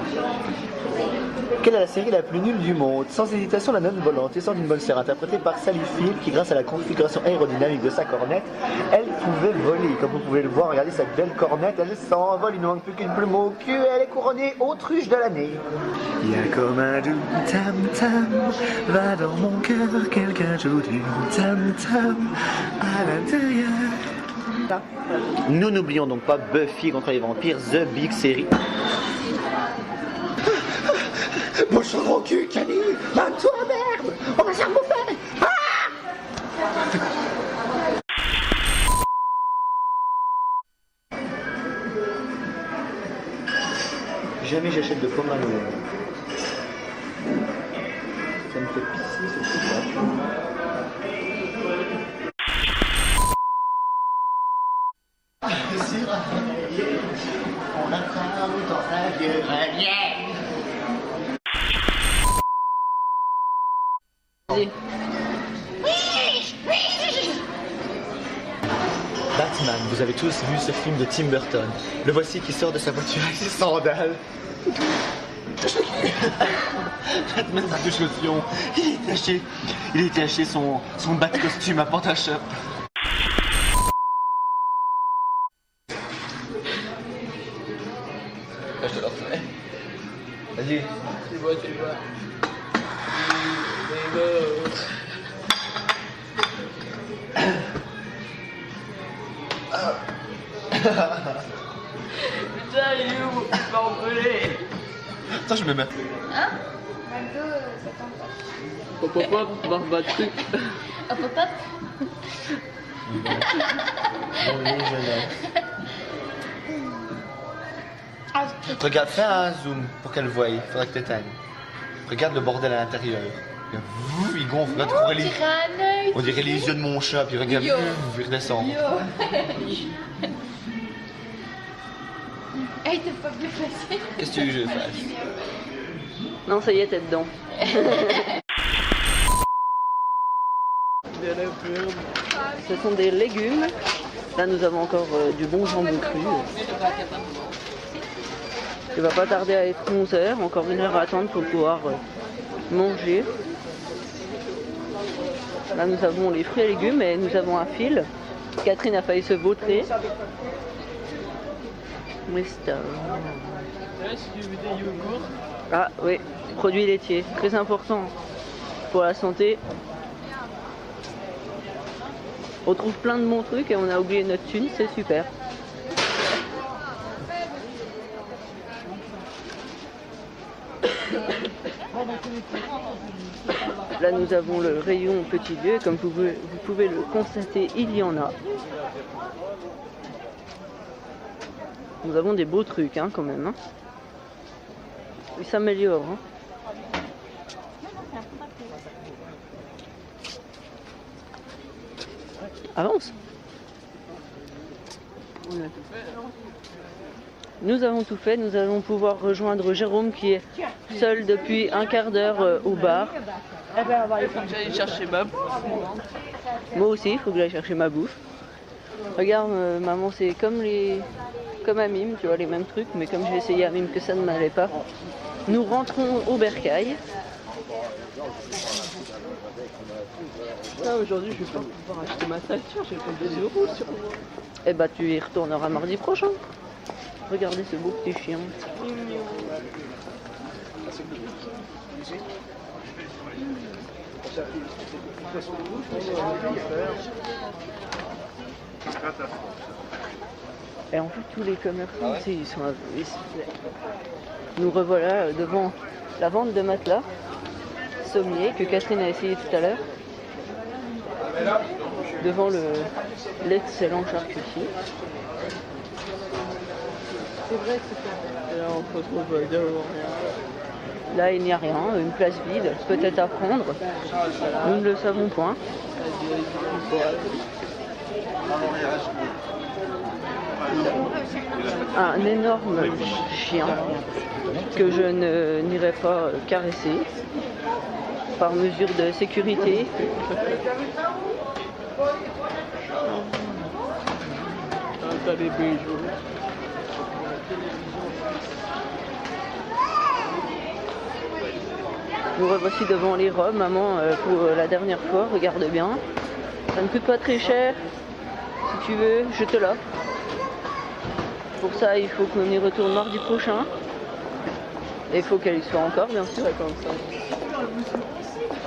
Quelle est la série la plus nulle du monde? Sans hésitation, la nonne volante, histoire d'une bonne sœur, interprétée par Sally Field, qui grâce à la configuration aérodynamique de sa cornette, elle pouvait voler. Comme vous pouvez le voir, regardez cette belle cornette, elle s'envole, il ne manque plus qu'une plume au cul, et elle est couronnée autruche de l'année. Il y a comme un doux tam-tam, va dans mon cœur, quelqu'un joue du tam-tam à l'intérieur. Nous n'oublions donc pas Buffy contre les vampires, The Big Série. Bouche ton gros cul, Camille! Donne-toi, merde! On va se faire bouffer! Jamais j'achète de pommes à Noël. Ça me fait pisser ce truc-là. On attend dans sa vieux grenier. Batman, vous avez tous vu ce film de Tim Burton. Le voici qui sort de sa voiture avec ses sandales. Batman touche le fion. Il est taché son bas de costume à pantachope. Je te le refais. Vas-y. Tu vois. Putain, il est où? Il va envoler. Attends, je vais me mettre. Hein? McDo, ça tente pas. Hop hop hop, barba truc. Hop hop hop. Regarde, fais un zoom pour qu'elle voie. Faudra que t'éteignes. Regarde le bordel à l'intérieur. Il gonfle. Regarde, on dirait les yeux de mon chat. Puis regarde, il redescend. Hey, t'es pas plus facile. Qu'est-ce que tu veux que je fasse? Non, ça y est, t'es dedans. Ce sont des légumes. Là, nous avons encore du bon jambon cru. Il va pas tarder à être 11h, encore 1 heure à attendre pour pouvoir manger. Là, nous avons les fruits et légumes et nous avons un fil. Catherine a failli se vautrer. Mais c'est ah oui, produits laitiers, très important pour la santé. On trouve plein de bons trucs et on a oublié notre thune, c'est super. Là nous avons le rayon petit vieux, comme vous pouvez le constater, il y en a. Nous avons des beaux trucs hein, quand même. Hein. Ils s'améliorent. Hein. Avance. Nous avons tout fait, nous allons pouvoir rejoindre Jérôme qui est seul depuis un quart d'heure au bar. Eh ben, il faut que j'aille chercher ma bouffe. Moi aussi, il faut que j'aille chercher ma bouffe. Regarde, maman, c'est comme à Mime, tu vois, les mêmes trucs, mais comme j'ai essayé à Mime que ça ne m'allait pas. Nous rentrons au bercail. Ah, aujourd'hui, je vais pas pouvoir acheter ma ceinture, j'ai fait 2 € sur moi. Eh bah, tu y retourneras mardi prochain. Regardez ce beau petit chien. Et en fait, tous les commerçants ici, ils sont nous revoilà devant la vente de matelas sommier que Catherine a essayé tout à l'heure. Devant l'excellent charcutier. C'est vrai que c'est là, on se retrouve devant rien. Là, il n'y a rien, une place vide, peut-être à prendre. Nous ne le savons point. Un énorme chien que je n'irai pas caresser par mesure de sécurité. T'as des bijoux. Nous revoici devant les robes, maman, pour la dernière fois, regarde bien. Ça ne coûte pas très cher. Si tu veux, je te l'offre. Pour ça, il faut qu'on y retourne mardi prochain. Et il faut qu'elle y soit encore, bien sûr.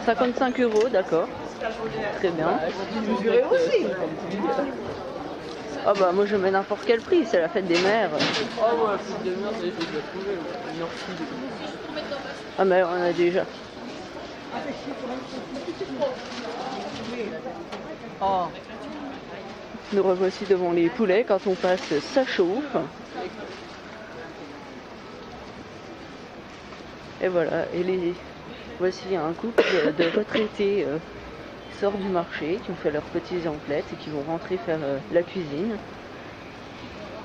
55 €, d'accord. Très bien. Ah bah moi je mets n'importe quel prix, c'est la fête des mères. Ah ouais, fête des mères, j'ai déjà trouvé une orchide. Ah mais on a déjà. Oh. Nous revoici devant les poulets, quand on passe ça chauffe. Et voilà, voici un couple de retraités qui sortent du marché, qui ont fait leurs petits emplettes et qui vont rentrer faire la cuisine.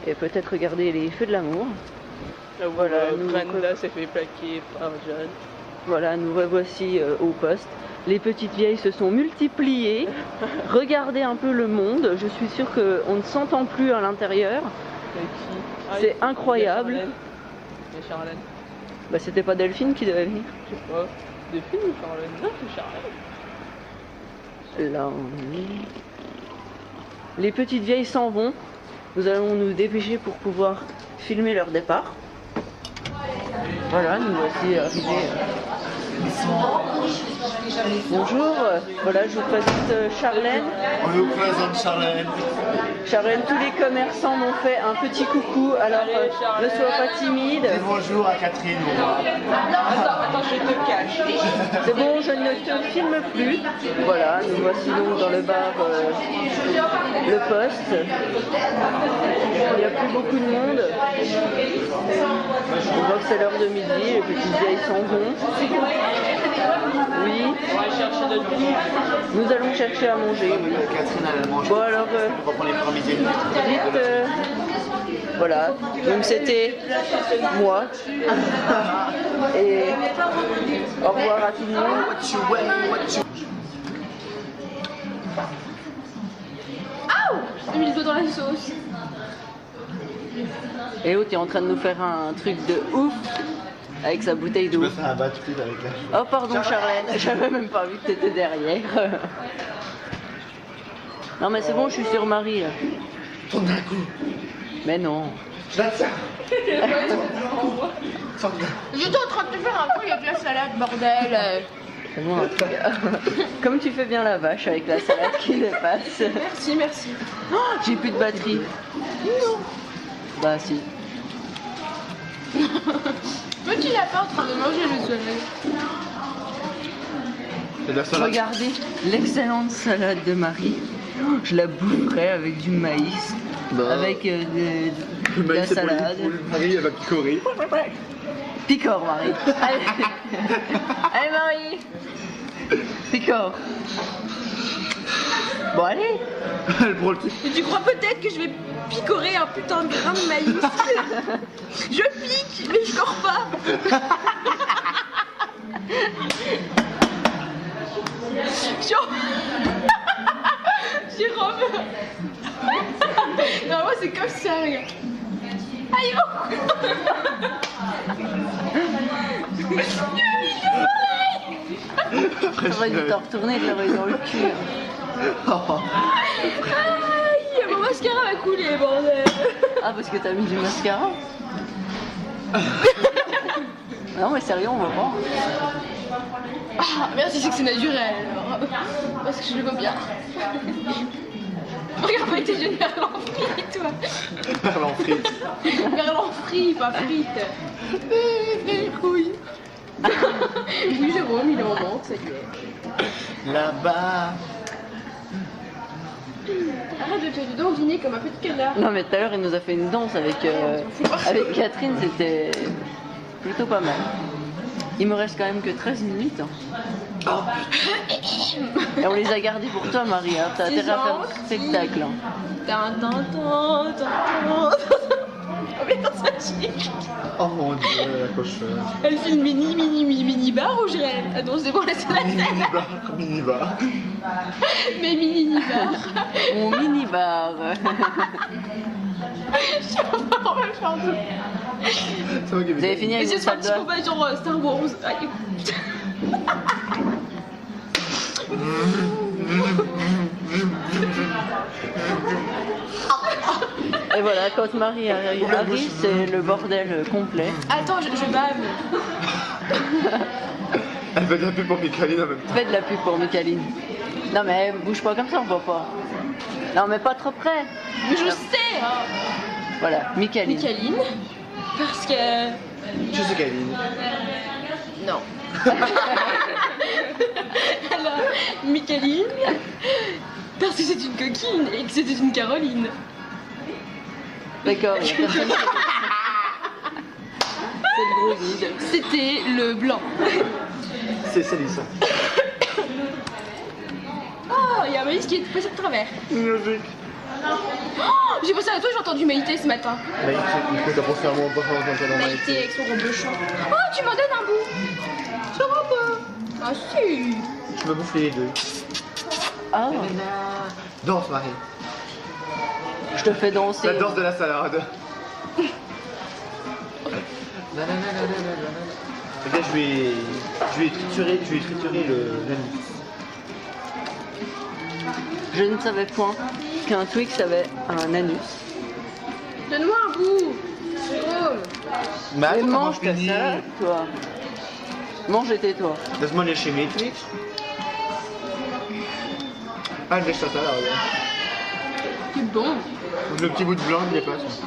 Et peut-être regarder les feux de l'amour. Voilà, Brenda s'est fait plaquer par John. Voilà, nous revoici au poste. Les petites vieilles se sont multipliées. Regardez un peu le monde. Je suis sûre qu'on ne s'entend plus à l'intérieur. C'est incroyable. Il y a Charlène. Bah c'était pas Delphine qui devait venir. Je sais pas. Delphine ou Charlène? Non, c'est Charlène. Là on est. Les petites vieilles s'en vont. Nous allons nous dépêcher pour pouvoir filmer leur départ. Voilà, nous voici arrivés. Bonjour, voilà, je vous présente Charlène. On vous présente Charlène. Charlène, tous les commerçants m'ont fait un petit coucou, alors ne sois pas timide. Dis bonjour à Catherine. Attends, je te cache. C'est bon, je ne te filme plus. Voilà, nous voici donc dans le bar Le Poste. Il n'y a plus beaucoup de monde. On voit que c'est l'heure de midi, les petites vieilles s'en vont. Oui. Nous allons chercher à manger. Oui. Catherine, elle mange. Bon alors, on va prendre les premiers vite. Voilà. Donc c'était moi. Et au revoir à tout le monde. Aouh! J'ai mis le doigt dans la sauce. Et oh, tu es en train de nous faire un truc de ouf avec sa bouteille d'eau. Je me fais un battu avec la... Oh pardon Charlène, j'avais même pas vu que t'étais derrière. Non mais c'est bon, je suis sur Marie là. Tourne d'un coup. Mais non. Je la tiens. J'étais en train de te faire un coup avec la salade, bordel. C'est bon, en tout cas. Comme tu fais bien la vache avec la salade qui dépasse. Merci, merci. Oh, j'ai plus de batterie. Non. Bah si. Petit lapin en train de manger le soleil. Regardez l'excellente salade de Marie. Je la boufferais avec du maïs, avec de la salade. Marie, elle va picorer. Picore, Marie. Allez, allez Marie. Picore. Bon, allez. Et tu crois peut-être que je vais picorer un putain de grain de maïs? Je pique, mais je cords pas. Jérôme. Non, moi c'est comme ça, regarde. Aïe, oh. Ça va te retourner, tu l'aurais dans le cul. Aïe, mon mascara va couler, bordel. Ah, parce que t'as mis du mascara? Non, mais sérieux, on va voir. Ah, merci, c'est que c'est naturel. Parce que je le vois bien. Regarde-moi tes yeux de merlan frit, toi. Merlan frit. Merlan frit, pas frite. Couille. Oui, Jérôme, il est en vente, ça y est. Là-bas. Arrête de te dandiner comme un petit canard. Non, mais tout à l'heure, il nous a fait une danse avec Catherine, c'était plutôt pas mal. Il me reste quand même que 13 minutes. Oh putain. Et on les a gardés pour toi, Marie. Hein. T'as intérêt à faire un spectacle. Hein. Oh mon dieu, la cochonne. Elle fait une mini bar ou j'irai. Attends, c'est bon, laisse la tête. Mini bar. Mais mini bar. Mon mini bar. Je sais pas, on va le faire deux. Vous avez fini avec vos salles d'or. Sur Star Wars. Et voilà, quand Marie arrive, c'est le bordel complet. Attends, je bave. Elle fait de la pub pour Micaline en même temps. Fais de la pub pour Micaline. Non mais bouge pas comme ça, on voit pas. Non mais pas trop près. Mais je sais hein. Voilà, Micaline. Micaline, parce que... Je sais Caline. Non. Alors, Micaline, parce que c'est une coquine et que c'était une Caroline. D'accord, il y a personne qui... C'est le gros vide. C'était le blanc. C'est Célissa. Oh, il y a Maïs qui est passé de travers. Logique. Oh, j'ai pensé à toi, j'ai entendu Maïté ce matin. Maïté, du coup, t'as pensé à moi en passant dans Maïté avec son robe chant. Oh, tu m'en donnes un bout. Ça va pas. Ah si. Tu m'as bouffé les deux. Ah. Danse, Marie. Je te fais danser. La danse de la salade. Regarde, je vais triturer l'anus. Je ne savais point qu'un Twix avait un anus. Donne-moi un bout. Mais mange ta salade, toi. Mange et tais-toi. Laisse-moi lécher mes Twix. Ah, lèche ta salade, regarde. C'est bon. Le petit bout de blanc, il dépasse.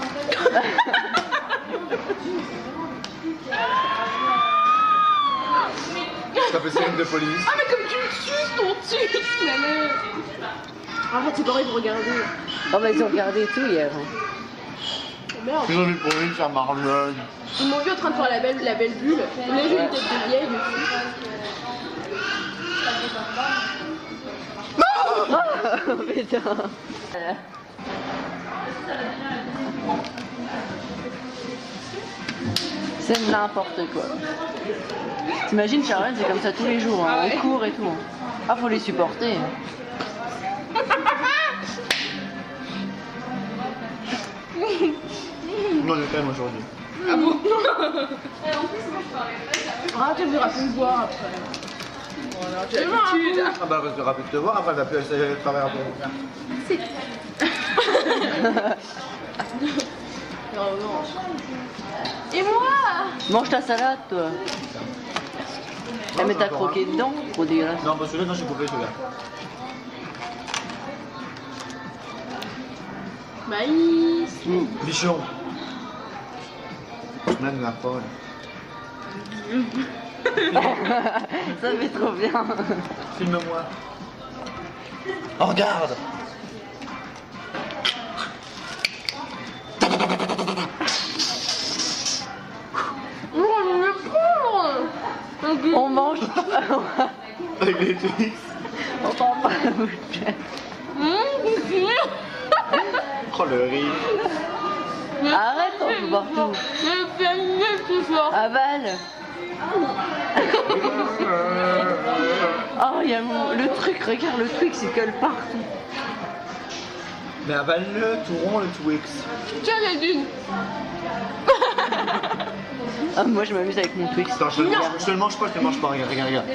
Ça fait série de police. Ah mais comme tu me suces ton Twix, ma mère. Arrête, c'est pareil de regarder. Oh bah ils ont regardé tout hier. Merde. Ils ont vu pour lui faire Marlon. Ils m'ont vu en train de faire la belle bulle. On a vu une tête de vieille dessus. Oh putain. C'est n'importe quoi. T'imagines Charlotte, c'est comme ça tous les jours, hein, au cours et tout. Hein. Ah, faut les supporter. Non, j'ai quand même aujourd'hui. Ah bon? Ah, tu verras plus me voir après. Voilà, j'ai l'habitude. Ah bah, elle restera plus de te voir, après elle va plus aller travers ton... C'est... Non, non. Et moi? Mange ta salade, toi. Eh, mais t'as croqué dedans, trop dégueulasse. Non, parce que là, non, j'ai coupé celui-là. Maïs. Bichon. Même la folle. Ça fait trop bien. Filme-moi. Oh, regarde. On mange. Avec les Twix. On prend pas la bouchette. Oh, le riz. Arrête, on peut partout. Avale. Oh, il y a le truc, regarde le Twix, il colle partout. Mais avale-le, tout rond, le Twix. Tiens, la dune. Ah, moi je m'amuse avec mon Twix. Attends, je te le mange pas, je te le mange pas, regarde, regarde, regarde.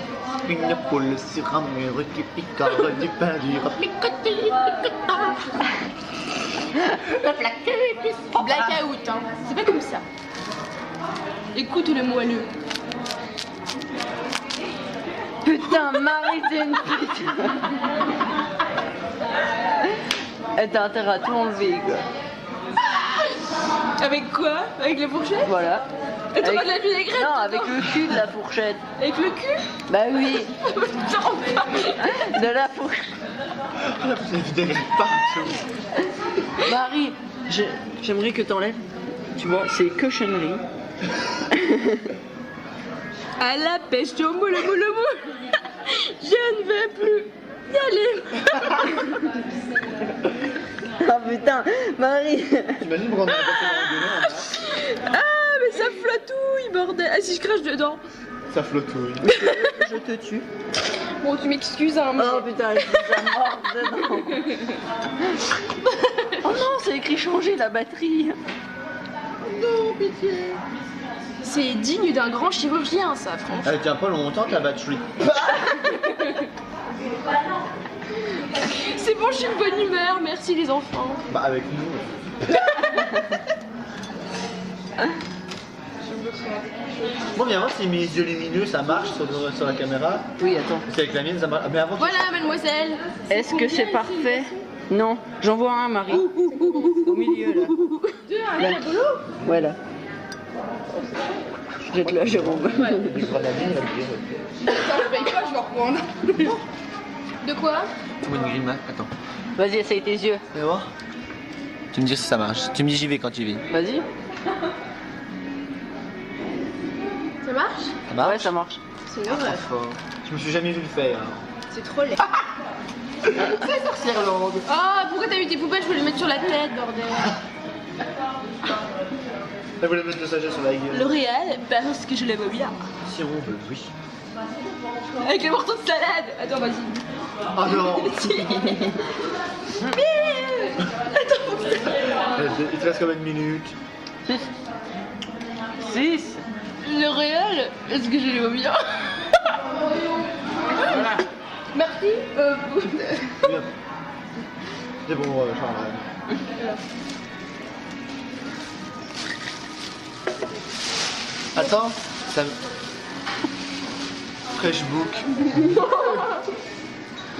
Une poule sur un mur qui picore du pain dur. Blackout, hein. C'est pas comme ça. Écoute le moelleux. Putain, Marie, t'es une pute. Elle t'a intérêt à tout enlever, quoi. Avec quoi? Avec la fourchette? Voilà. Et t'as pas de la vinaigrette? Non, avec le cul de la fourchette. Avec le cul? Bah oui. De la fourchette. La vinaigrette partout. Marie, j'aimerais que t'enlèves. Tu vois, c'est cochonnerie. À la pêche au moule, moule, moule. Je ne vais plus y aller. Oh putain, Marie. T'imagines prendre un café dans Ah, mais ça flottouille, bordel. Ah, si je crache dedans. Ça flottouille. Je te tue. Bon, tu m'excuses, hein. Mais... Oh putain, je suis déjà morte dedans. Oh non, c'est écrit changer la batterie. Non, pitié. C'est digne d'un grand chirurgien, ça, franchement. Elle tient pas longtemps ta batterie. C'est bon, je suis de bonne humeur, merci les enfants. Bah avec nous. Bon, viens voir si mes yeux lumineux ça marche sur la caméra. Oui, attends. Parce qu'avec la mienne ça marche. Mais avant, Voilà, mademoiselle. Est-ce que c'est parfait? Non, j'en vois un, Marie. Au milieu, là. Là. Ouais, là. Jette là, Jérôme. Attends, je paye pas, je vais reprendre. De quoi? fais-moi une grimace. Attends. Vas-y, essaye tes yeux. Fais voir. Tu me dis si ça marche. Tu me dis j'y vais quand tu y vas. Vas-y. Ça marche? Ça marche? Ouais, ça marche. C'est une horreur. Je me suis jamais vu le faire. C'est trop laid. C'est sorcière-lande. Ah, pourquoi t'as eu tes poubelles? Je voulais les mettre sur la tête, bordel. Elle voulait mettre le sachet sur la gueule. L'Oréal, parce que je l'aime bien. Si on veut, oui. Avec les morceaux de salade. Attends, vas-y. Oh non. Il te reste combien de minutes? 6. L'Oréal, est-ce que je l'aime bien? Voilà. Merci. C'est bon, Charles. Attends, ça me... Freshbook.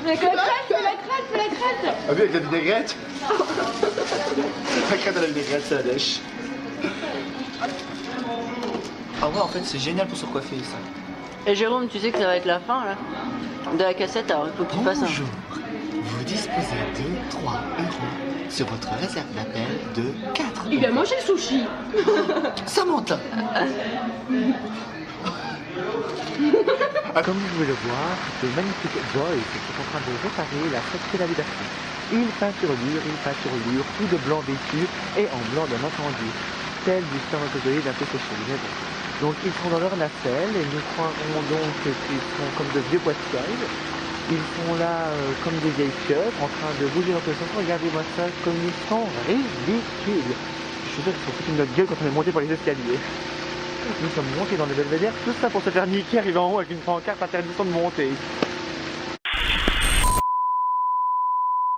Fais la crête. Ah oui, avec la vinaigrette. La crête à la vinaigrette, c'est la dèche. Ah ouais, en fait, c'est génial pour se coiffer, ça. Et Jérôme, tu sais que ça va être la fin, là, de la cassette, alors il faut que tu fasses un. Bonjour. Vous disposez de 3 € sur votre réserve d'appel de 4 €. Il a mangé le sushi. Samantha. Comme vous pouvez le voir, ce magnifique Joyce est en train de réparer la sacrée navigation. Il peint sur lure, tout de blanc vêtu et en blanc bien entendu, tel du spermatozoïde un peu séché. Mais bon. Donc ils sont dans leur nacelle et nous croirons donc qu'ils sont comme de vieux poissons. Ils sont là comme des vieilles pieuvres en train de bouger dans tous les sens. Regardez-moi ça, comme ils sont ridicules. Je suis sûr qu'ils sont foutus de notre gueule quand on est monté par les escaliers. Nous sommes montés dans le belvédère, tout ça pour se faire niquer arriver en haut avec une pancarte interdisant de monter.